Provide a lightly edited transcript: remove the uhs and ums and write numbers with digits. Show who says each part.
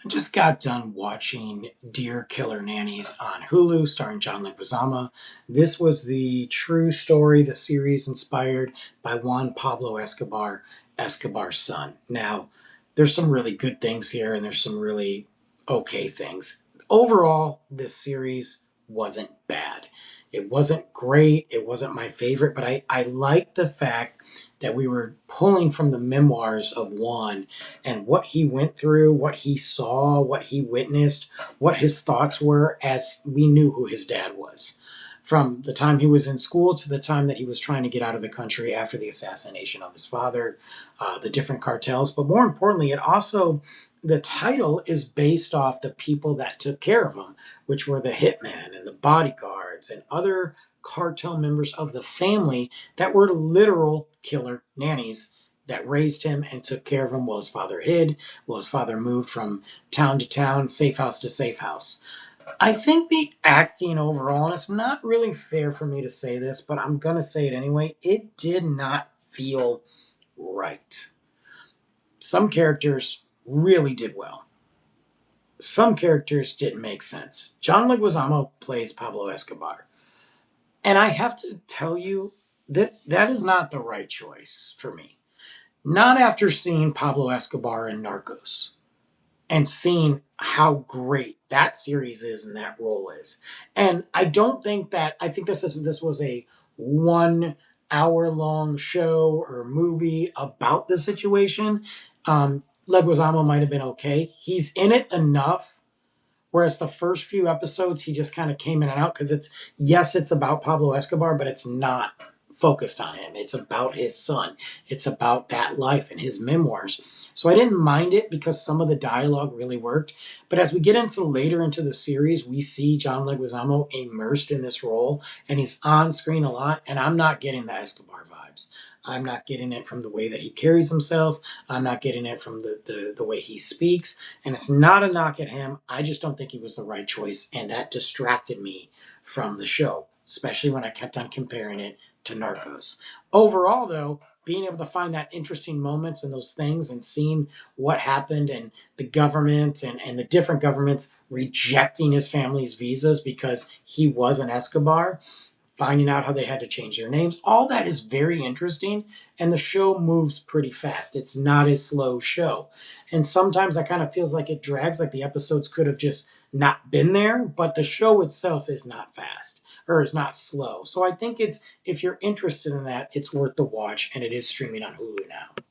Speaker 1: I just got done watching Dear Killer Nannies on Hulu, starring John Leguizamo. This was the true story, the series inspired by Juan Pablo Escobar, Escobar's son. Now, there's some really good things here, and there's some really okay things. Overall, this series wasn't bad. It wasn't great. It wasn't my favorite, but I liked the fact that we were pulling from the memoirs of Juan and what he went through, what he saw, what he witnessed, what his thoughts were as we knew who his dad was. From the time he was in school to the time that he was trying to get out of the country after the assassination of his father, the different cartels. But more importantly, the title is based off the people that took care of him, which were the hitmen and the bodyguards and other cartel members of the family that were literal killer nannies that raised him and took care of him while his father hid, while his father moved from town to town, safe house to safe house. I think the acting overall, and it's not really fair for me to say this, but I'm going to say it anyway, it did not feel right. Some characters really did well. Some characters didn't make sense. John Leguizamo plays Pablo Escobar. And I have to tell you that that is not the right choice for me. Not after seeing Pablo Escobar in Narcos and seeing how great that series is and that role is. And I don't think that I think this was a 1 hour long show or movie about the situation. Leguizamo might have been okay. He's in it enough. Whereas the first few episodes, he just kind of came in and out because it's about Pablo Escobar, but it's not focused on him. It's about his son. It's about that life and his memoirs. So I didn't mind it because some of the dialogue really worked. But as we get into later into the series, we see John Leguizamo immersed in this role, and he's on screen a lot, and I'm not getting the Escobar vibes. I'm not getting it from the way that he carries himself. I'm not getting it from the way he speaks. And it's not a knock at him. I just don't think he was the right choice. And that distracted me from the show, especially when I kept on comparing it to Narcos. Overall, though, being able to find that interesting moments and those things and seeing what happened and the government and the different governments rejecting his family's visas because he was an Escobar, finding out how they had to change their names. All that is very interesting, and the show moves pretty fast. It's not a slow show. And sometimes that kind of feels like it drags, like the episodes could have just not been there, but the show itself is not fast or is not slow. So I think if you're interested in that, it's worth the watch, and it is streaming on Hulu now.